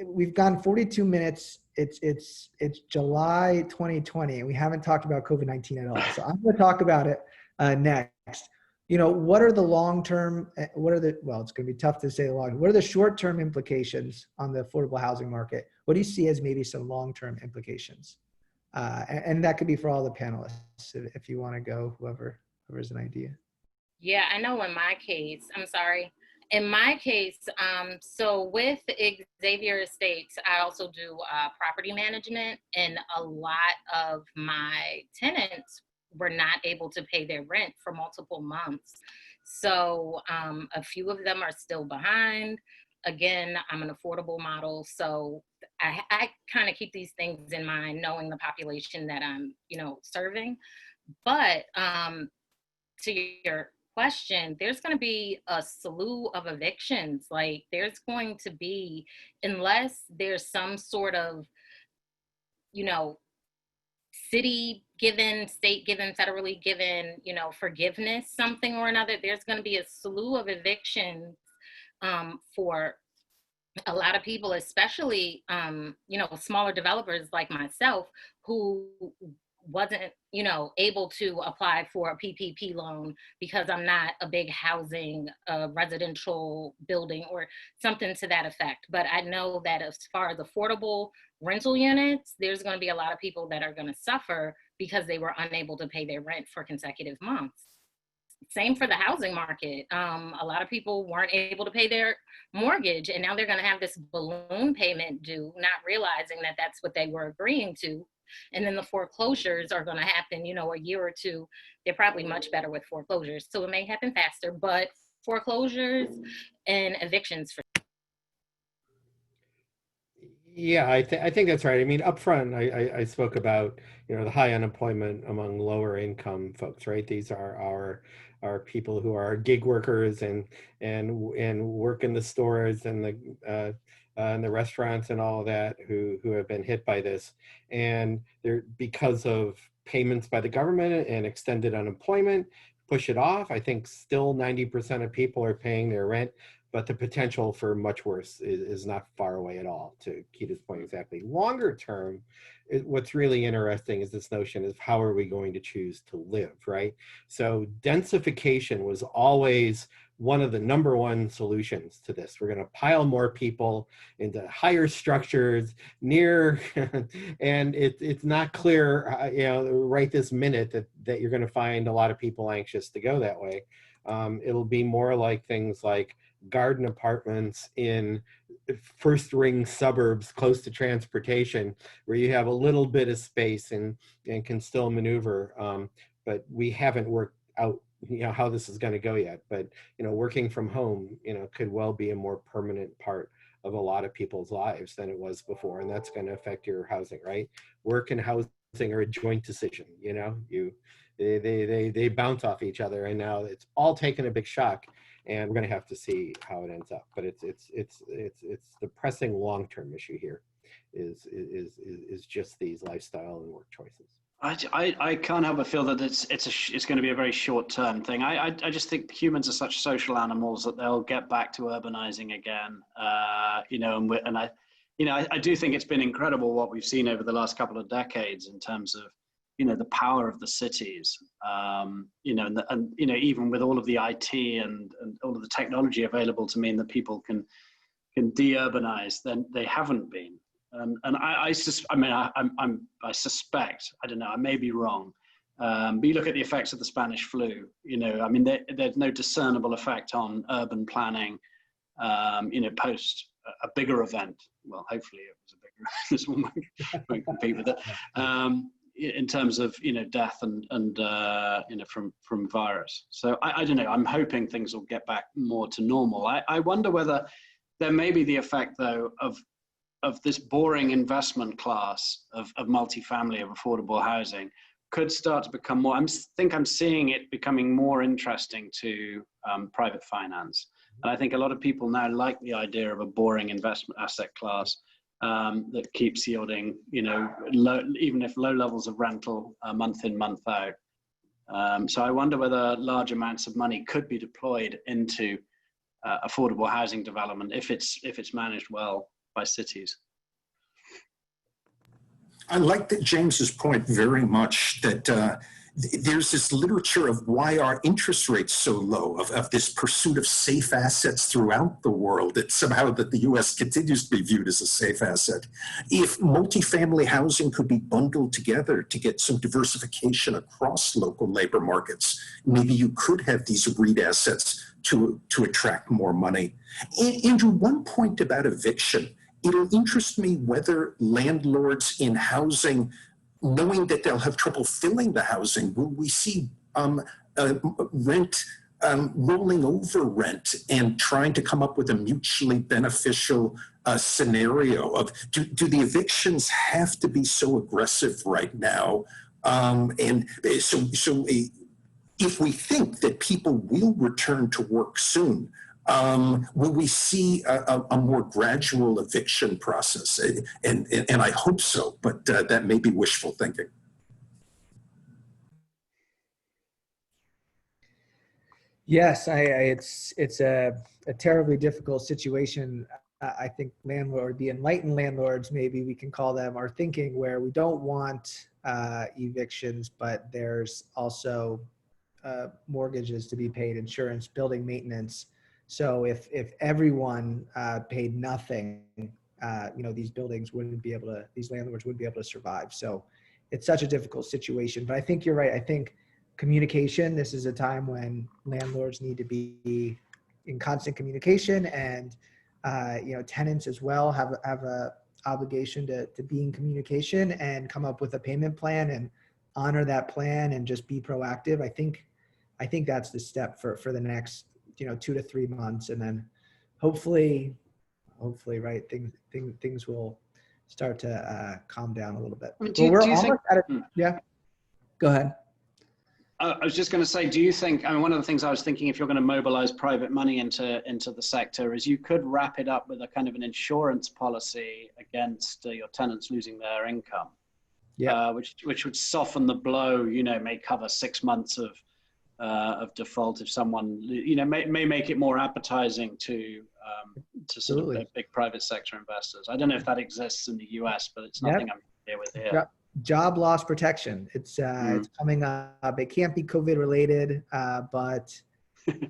we've gone 42 minutes. It's July 2020, and we haven't talked about COVID-19 at all. So I'm going to talk about it next. What are the long-term? Well, it's going to be tough to say the long. What are the short-term implications on the affordable housing market? What do you see as maybe some long-term implications? And that could be for all the panelists, if you want to go, whoever's an idea. Yeah, I know in my case, in my case, so with Xavier Estates, I also do property management, and a lot of my tenants were not able to pay their rent for multiple months. So a few of them are still behind. Again, I'm an affordable model, so I kind of keep these things in mind, knowing the population that I'm, serving. But to your question, there's going to be a slew of evictions. Like there's going to be, unless there's some sort of, city given, state given, federally given, forgiveness, something or another, there's going to be a slew of evictions for a lot of people, especially, smaller developers like myself who wasn't, able to apply for a PPP loan because I'm not a big housing, residential building or something to that effect. But I know that as far as affordable rental units, there's going to be a lot of people that are going to suffer because they were unable to pay their rent for consecutive months. Same for the housing market. A lot of people weren't able to pay their mortgage, and now they're going to have this balloon payment due, not realizing that that's what they were agreeing to. And then the foreclosures are going to happen, a year or two. They're probably much better with foreclosures, so it may happen faster, but foreclosures and evictions for Yeah, I think that's right. I mean, upfront, I spoke about, the high unemployment among lower income folks, right? These are our people who are gig workers and work in the stores and the restaurants and all of that who have been hit by this. And they're because of payments by the government and extended unemployment, push it off. I think still 90% of people are paying their rent, but the potential for much worse is not far away at all, to Keita's point exactly. Longer term, what's really interesting is this notion of how are we going to choose to live, right? So densification was always one of the number one solutions to this. We're going to pile more people into higher structures near, and it's not clear, right this minute that you're going to find a lot of people anxious to go that way. It'll be more like things like garden apartments in first ring suburbs close to transportation, where you have a little bit of space and can still maneuver. But we haven't worked out how this is going to go yet. But working from home could well be a more permanent part of a lot of people's lives than it was before, and that's going to affect your housing, right? Work and housing are a joint decision. They bounce off each other, and now it's all taken a big shock, and we're going to have to see how it ends up. But it's the pressing long-term issue here is just these lifestyle and work choices. I can't help but feel that it's going to be a very short-term thing. I just think humans are such social animals that they'll get back to urbanizing again. I do think it's been incredible what we've seen over the last couple of decades in terms of the power of the cities, even with all of the IT and all of the technology available to mean that people can de-urbanize, then they haven't been. I suspect, I don't know, I may be wrong, but you look at the effects of the Spanish flu, there's no discernible effect on urban planning, post a bigger event. Well, hopefully it was a bigger event. This one won't compete with it. In terms of death and from virus. So I don't know. I'm hoping things will get back more to normal. I wonder whether there may be the effect though of this boring investment class of multifamily, of affordable housing, could start to become more. I'm seeing it becoming more interesting to private finance, and I think a lot of people now like the idea of a boring investment asset class. That keeps yielding, even if low levels of rental month in, month out. So I wonder whether large amounts of money could be deployed into affordable housing development if it's managed well by cities. I like that James's point very much, that there's this literature of why are interest rates so low, of this pursuit of safe assets throughout the world, that somehow that the US continues to be viewed as a safe asset. If multifamily housing could be bundled together to get some diversification across local labor markets, maybe you could have these REIT assets to attract more money. And Andrew, one point about eviction. It'll interest me whether landlords in housing, knowing that they'll have trouble filling the housing, will we see rent rolling over rent and trying to come up with a mutually beneficial scenario of do the evictions have to be so aggressive right now? If we think that people will return to work soon, will we see a more gradual eviction process? And I hope so, but that may be wishful thinking. Yes, it's a terribly difficult situation. I think the enlightened landlords, maybe we can call them, are thinking where we don't want evictions, but there's also mortgages to be paid, insurance, building maintenance. So if everyone paid nothing, these landlords wouldn't be able to survive. So it's such a difficult situation. But I think you're right. I think communication, this is a time when landlords need to be in constant communication, and tenants as well have a obligation to be in communication and come up with a payment plan and honor that plan and just be proactive. I think that's the step for the next 2 to 3 months, and then hopefully right, things will start to calm down a little bit. I mean, Well, we're do you almost think? out of, yeah, go ahead. I was just going to say, do you think, I mean, one of the things I was thinking, if you're going to mobilize private money into the sector, is you could wrap it up with a kind of an insurance policy against your tenants losing their income, Yeah, which would soften the blow, you know, may cover 6 months of default if someone, you know, may make it more appetizing to sort of absolutely. big private sector investors. I don't know if that exists in the US, but it's nothing I'm familiar with here. Yep. Job loss protection. It's coming up. It can't be COVID related, but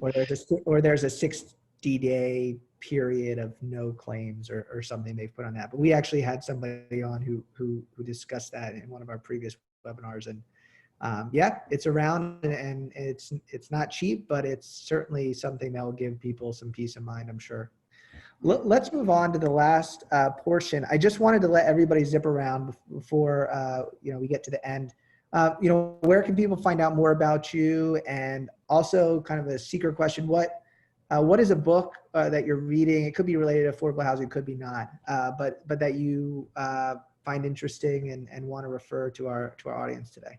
or there's a 60-day period of no claims or something they've put on that. But we actually had somebody on who discussed that in one of our previous webinars, and yeah, it's around, and it's not cheap, but it's certainly something that will give people some peace of mind, I'm sure. Let's move on to the last portion. I just wanted to let everybody zip around before we get to the end. Where can people find out more about you? And also, kind of a secret question: what is a book that you're reading? It could be related to affordable housing, could be not, but that you find interesting and want to refer to our audience today.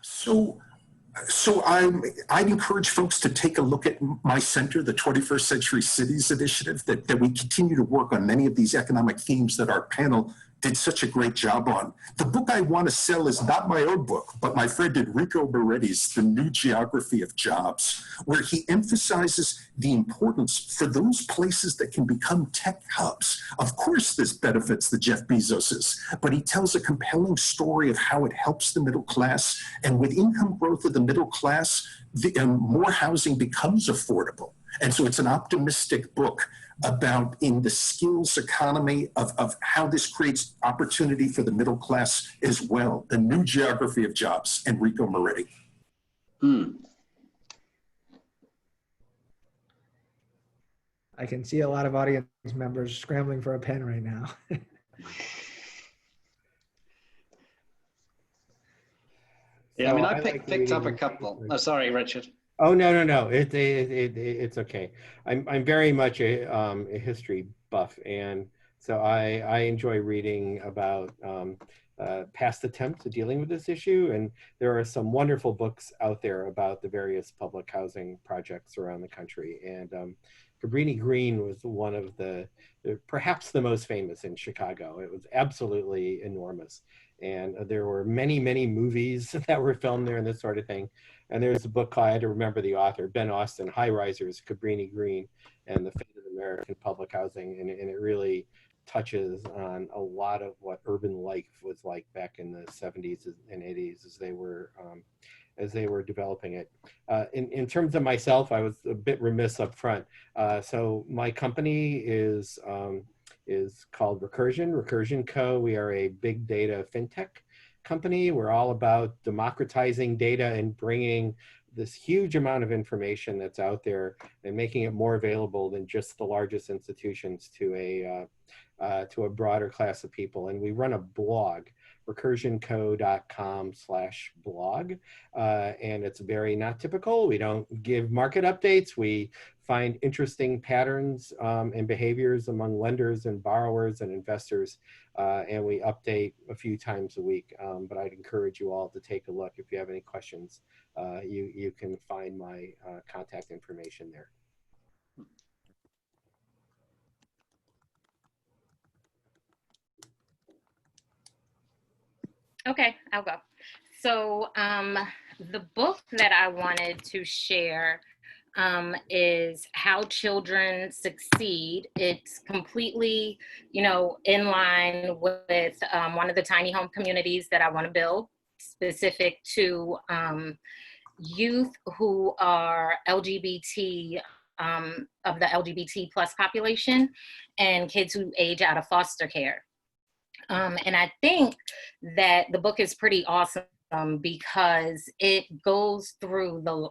So I'd encourage folks to take a look at my center, the 21st Century Cities Initiative, that we continue to work on many of these economic themes that our panel did such a great job on. The book I want to sell is not my own book, but my friend Enrico Moretti's The New Geography of Jobs, where he emphasizes the importance for those places that can become tech hubs. Of course, this benefits the Jeff Bezoses, but he tells a compelling story of how it helps the middle class. And with income growth of the middle class, more housing becomes affordable. And so it's an optimistic book about in the skills economy of how this creates opportunity for the middle class as well. The New Geography of Jobs, Enrico Moretti. I can see a lot of audience members scrambling for a pen right now. Yeah, I mean, I picked up a couple. Oh, sorry, Richard. Oh, no. It's okay. I'm very much a history buff, and so I enjoy reading about past attempts at dealing with this issue. And there are some wonderful books out there about the various public housing projects around the country. And Cabrini Green was one of perhaps the most famous in Chicago. It was absolutely enormous. And there were many, many movies that were filmed there and this sort of thing. And there's a book called, I had to remember the author, Ben Austin, High Risers, Cabrini Green, and the Fate of American Public Housing. And it really touches on a lot of what urban life was like back in the 70s and 80s as they were developing it. In terms of myself, I was a bit remiss up front. So my company is called Recursion Co. We are a big data fintech company. We're all about democratizing data and bringing this huge amount of information that's out there and making it more available than just the largest institutions to a broader class of people. And we run a blog, recursionco.com/blog. And it's very not typical. We don't give market updates. We find interesting patterns and behaviors among lenders and borrowers and investors. And we update a few times a week. But I'd encourage you all to take a look. If you have any questions, you can find my contact information there. Okay, I'll go. So the book that I wanted to share is How Children Succeed. It's completely, in line with one of the tiny home communities that I want to build, specific to youth who are LGBT, of the LGBT plus population, and kids who age out of foster care. And I think that the book is pretty awesome because it goes through the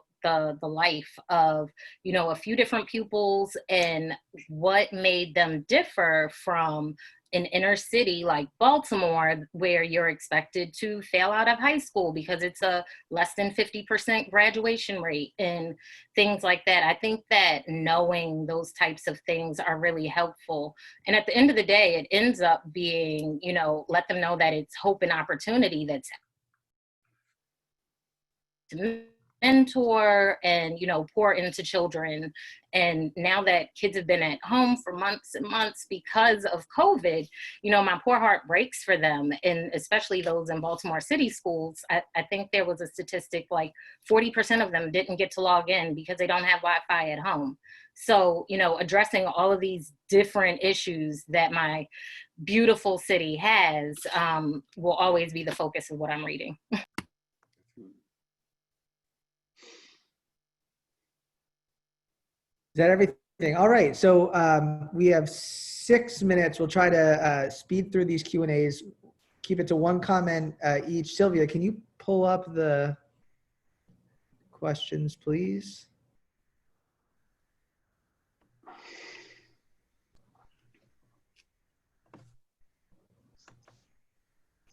life of, a few different pupils and what made them differ from an inner city like Baltimore, where you're expected to fail out of high school because it's a less than 50% graduation rate and things like that. I think that knowing those types of things are really helpful. And at the end of the day, it ends up being, you know, let them know that it's hope and opportunity that's to mentor and, you know, pour into children. And now that kids have been at home for months and months because of COVID, you know, my poor heart breaks for them. And especially those in Baltimore City schools, I think there was a statistic like 40% of them didn't get to log in because they don't have Wi-Fi at home. So, you know, addressing all of these different issues that my beautiful city has will always be the focus of what I'm reading. Is that everything? All right. So we have 6 minutes. We'll try to speed through these Q&As. Keep it to one comment each. Sylvia, can you pull up the questions, please?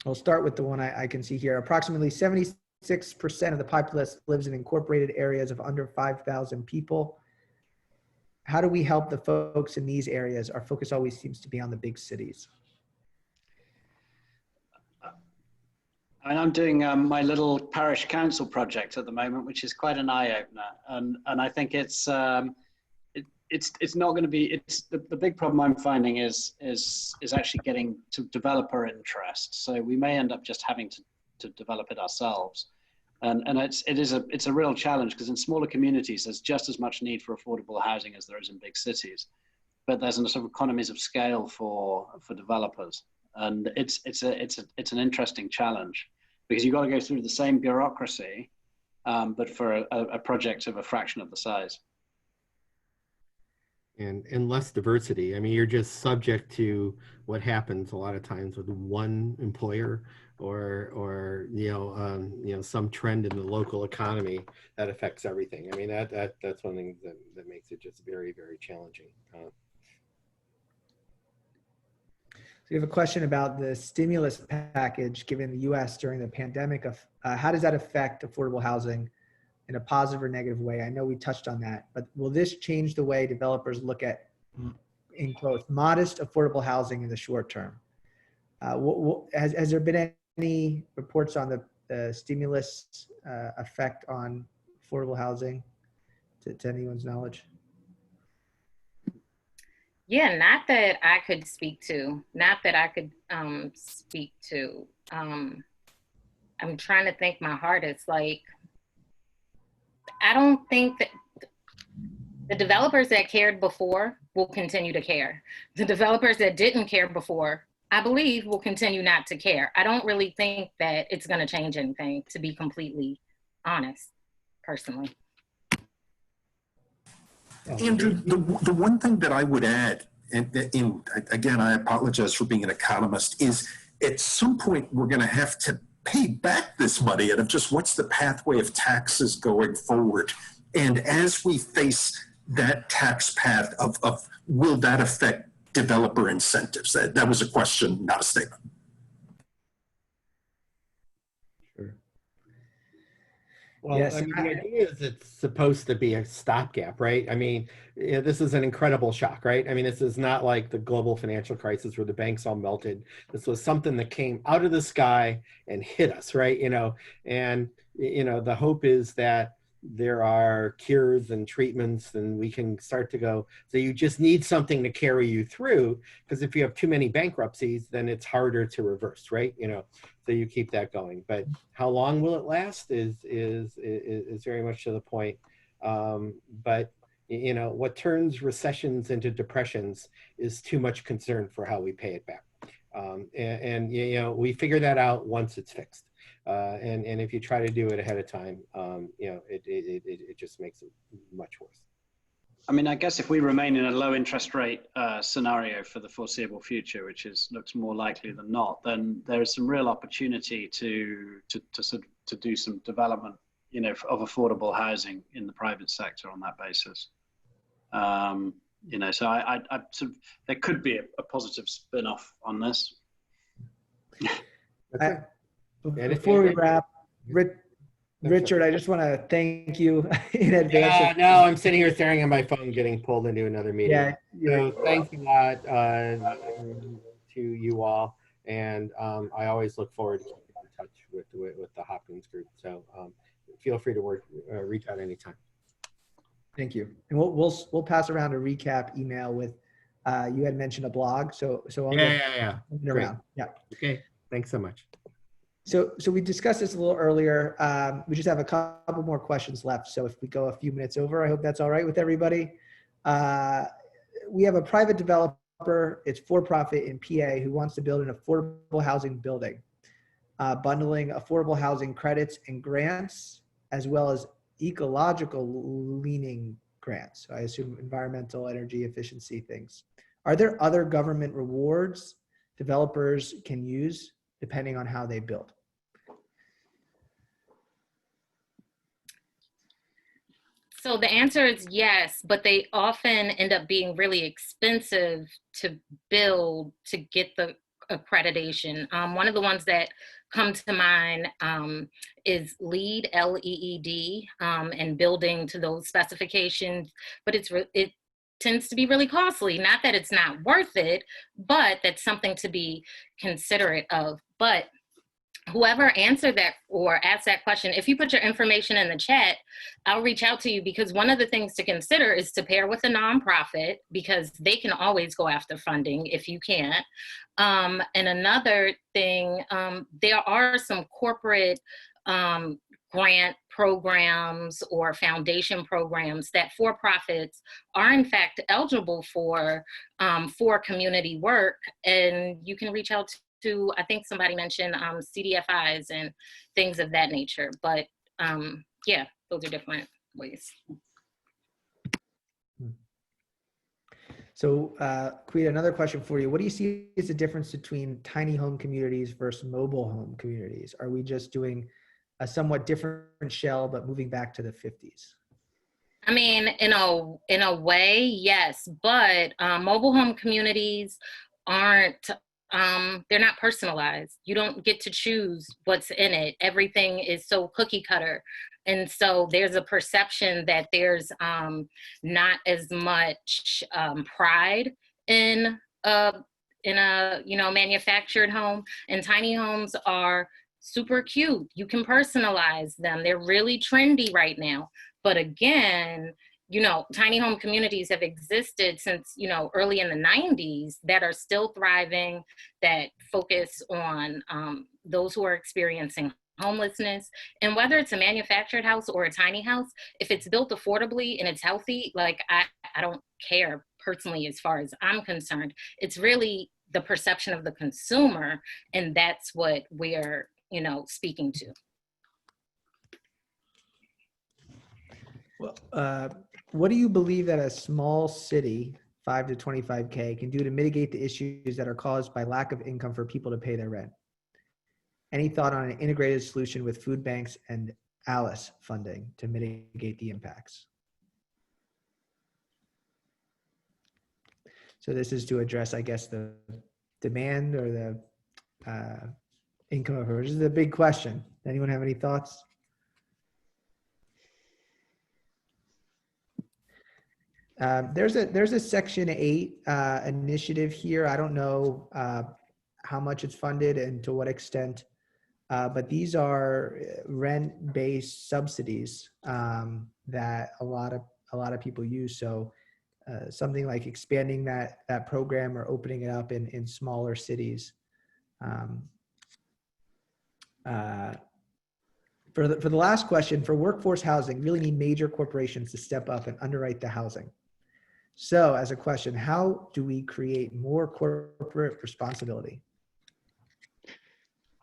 I'll start with the one I can see here. Approximately 76% of the populace lives in incorporated areas of under 5,000 people. How do we help the folks in these areas? Our focus always seems to be on the big cities. And I'm doing my little parish council project at the moment, which is quite an eye-opener. And I think it's not going to be, the big problem I'm finding is actually getting to developer interest. So we may end up just having to develop it ourselves. And it's a real challenge because in smaller communities, there's just as much need for affordable housing as there is in big cities. But there's a sort of economies of scale for developers. And it's an interesting challenge because you've got to go through the same bureaucracy, but for a project of a fraction of the size. And less diversity. I mean, you're just subject to what happens a lot of times with one employer or some trend in the local economy that affects everything. I mean, that's one thing that makes it just very, very challenging. So we have a question about the stimulus package given the U.S. during the pandemic. Of how does that affect affordable housing in a positive or negative way? I know we touched on that, but will this change the way developers look at, in quotes, modest affordable housing in the short term? Has there been any reports on the stimulus effect on affordable housing to anyone's knowledge? Yeah, not that I could speak to. Not that I could speak to. I'm trying to think my hardest. Like, I don't think that the developers that cared before will continue to care. The developers that didn't care before, I believe, will continue not to care. I don't really think that it's going to change anything, to be completely honest, personally. Andrew, the one thing that I would add, and again, I apologize for being an economist, is at some point we're going to have to pay back this money, and of just what's the pathway of taxes going forward. And as we face that tax path of will that affect developer incentives? That was a question, not a statement. Well, yes, I mean, the idea is it's supposed to be a stopgap, right? I mean, this is an incredible shock, right? I mean, this is not like the global financial crisis where the banks all melted. This was something that came out of the sky and hit us, right? And the hope is that there are cures and treatments and we can start to go, so you just need something to carry you through, because if you have too many bankruptcies, then it's harder to reverse, right? So you keep that going. But how long will it last is very much to the point. But what turns recessions into depressions is too much concern for how we pay it back. And we figure that out once it's fixed. And if you try to do it ahead of time, it just makes it much worse. I mean, I guess if we remain in a low interest rate scenario for the foreseeable future, which looks more likely than not, then there is some real opportunity to do some development, of affordable housing in the private sector on that basis. you know, so I sort of, there could be a positive spin-off on this. Before we wrap, Richard, I just want to thank you in advance. No, I'm sitting here staring at my phone, getting pulled into another meeting. Yeah, so thanks a lot to you all, and I always look forward to keeping in touch with the Hopkins group. So feel free to reach out anytime. Thank you, and we'll pass around a recap email with. You had mentioned a blog, so I'll yeah. Around. Yeah. Okay. Thanks so much. So we discussed this a little earlier. We just have a couple more questions left. So if we go a few minutes over, I hope that's all right with everybody. We have a private developer, it's for-profit in PA, who wants to build an affordable housing building, bundling affordable housing credits and grants, as well as ecological leaning grants. So I assume environmental, energy efficiency things. Are there other government rewards developers can use depending on how they build? So the answer is yes, but they often end up being really expensive to build to get the accreditation. One of the ones that come to mind is LEED, L-E-E-D, and building to those specifications, but it tends to be really costly. Not that it's not worth it, but that's something to be considerate of. But whoever answered that or asked that question, if you put your information in the chat, I'll reach out to you, because one of the things to consider is to pair with a nonprofit, because they can always go after funding if you can't. And another thing, there are some corporate grant programs or foundation programs that for-profits are in fact eligible for community work, and you can reach out to, I think somebody mentioned CDFIs and things of that nature, but yeah, those are different ways. So Quita, another question for you. What do you see as the difference between tiny home communities versus mobile home communities? Are we just doing a somewhat different shell, but moving back to the 50s? I mean, in a way, yes, but mobile home communities aren't, they're not personalized. You don't get to choose what's in it. Everything is so cookie cutter. And so there's a perception that there's not as much pride in a manufactured home. And tiny homes are super cute. You can personalize them. They're really trendy right now. But again, tiny home communities have existed since, early in the 90s that are still thriving, that focus on those who are experiencing homelessness. And whether it's a manufactured house or a tiny house, if it's built affordably and it's healthy, like I don't care personally as far as I'm concerned. It's really the perception of the consumer, and that's what we're speaking to. Well, what do you believe that a small city, 5 to 25K, can do to mitigate the issues that are caused by lack of income for people to pay their rent? Any thought on an integrated solution with food banks and ALICE funding to mitigate the impacts? So this is to address, I guess, the demand or the income of this is a big question. Anyone have any thoughts? There's a Section 8 initiative here. I don't know how much it's funded and to what extent, but these are rent-based subsidies that a lot of people use. So something like expanding that program or opening it up in smaller cities. For the last question, for workforce housing, really need major corporations to step up and underwrite the housing. So as a question, how do we create more corporate responsibility?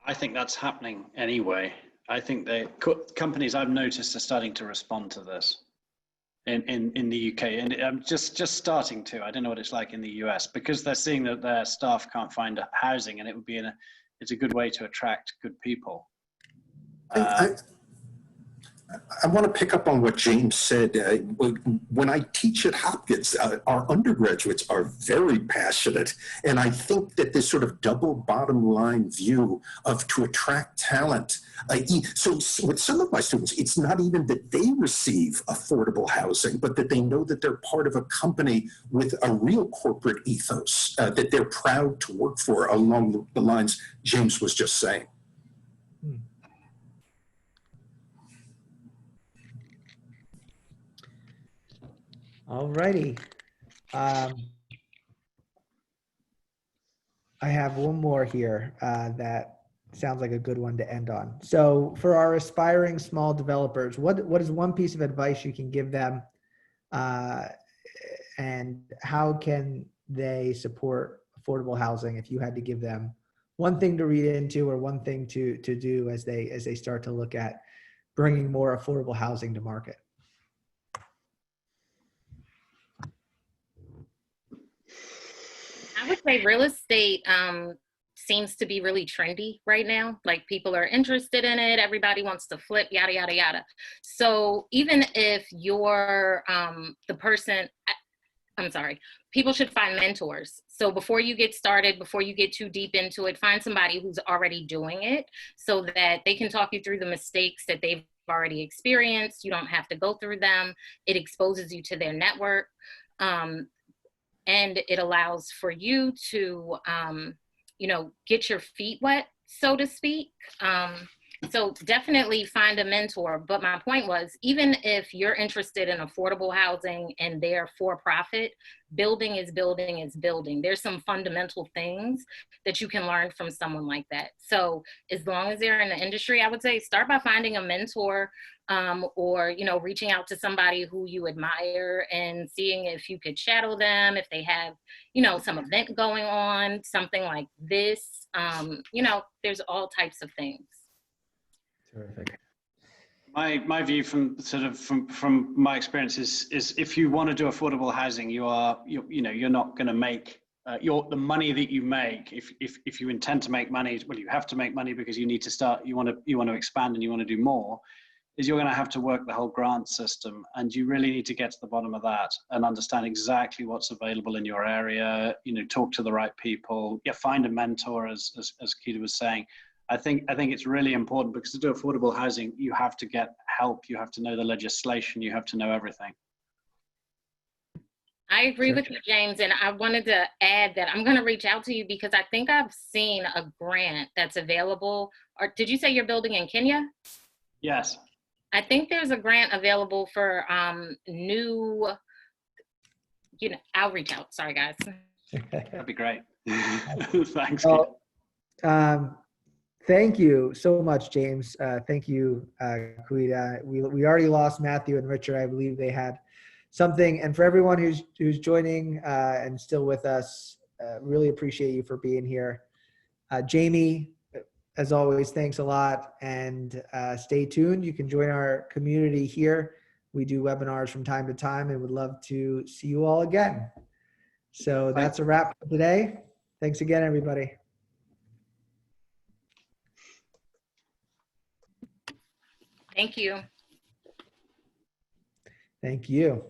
I think that's happening anyway. I think companies I've noticed are starting to respond to this in the UK, and I'm just starting to. I don't know what it's like in the US, because they're seeing that their staff can't find housing, and it's a good way to attract good people. I want to pick up on what James said. When I teach at Hopkins, our undergraduates are very passionate. And I think that this sort of double bottom line view of to attract talent. So with some of my students, it's not even that they receive affordable housing, but that they know that they're part of a company with a real corporate ethos that they're proud to work for, along the lines James was just saying. All righty. I have one more here that sounds like a good one to end on. So for our aspiring small developers, what is one piece of advice you can give them, and how can they support affordable housing if you had to give them one thing to read into or one thing to do as they start to look at bringing more affordable housing to market? I would say real estate seems to be really trendy right now. Like people are interested in it. Everybody wants to flip, yada, yada, yada. So even if you're the person, I'm sorry, people should find mentors. So before you get started, before you get too deep into it, find somebody who's already doing it so that they can talk you through the mistakes that they've already experienced. You don't have to go through them. It exposes you to their network. And it allows for you to, get your feet wet, so to speak. So definitely find a mentor. But my point was, even if you're interested in affordable housing and they're for profit, building is building is building. There's some fundamental things that you can learn from someone like that. So as long as they're in the industry, I would say start by finding a mentor, or reaching out to somebody who you admire and seeing if you could shadow them, if they have some event going on, something like this. There's all types of things. Terrific. My view from my experience is if you want to do affordable housing, you're not going to make the money that you make. If you intend to make money, well, you have to make money because you need to start. You want to expand and you want to do more. Is you're going to have to work the whole grant system, and you really need to get to the bottom of that and understand exactly what's available in your area. Talk to the right people. Find a mentor, as Keita was saying. I think it's really important because to do affordable housing, you have to get help. You have to know the legislation. You have to know everything. I agree with you, James. And I wanted to add that I'm going to reach out to you because I think I've seen a grant that's available. Or did you say you're building in Kenya? Yes. I think there's a grant available for new, I'll reach out. Sorry, guys. That'd be great. Thanks. Well, thank you so much, James. Thank you, Koita. We already lost Matthew and Richard. I believe they had something. And for everyone who's joining and still with us, really appreciate you for being here. Jamie, as always, thanks a lot, and stay tuned. You can join our community here. We do webinars from time to time and would love to see you all again. So that's a wrap for today. Thanks again, everybody. Thank you. Thank you.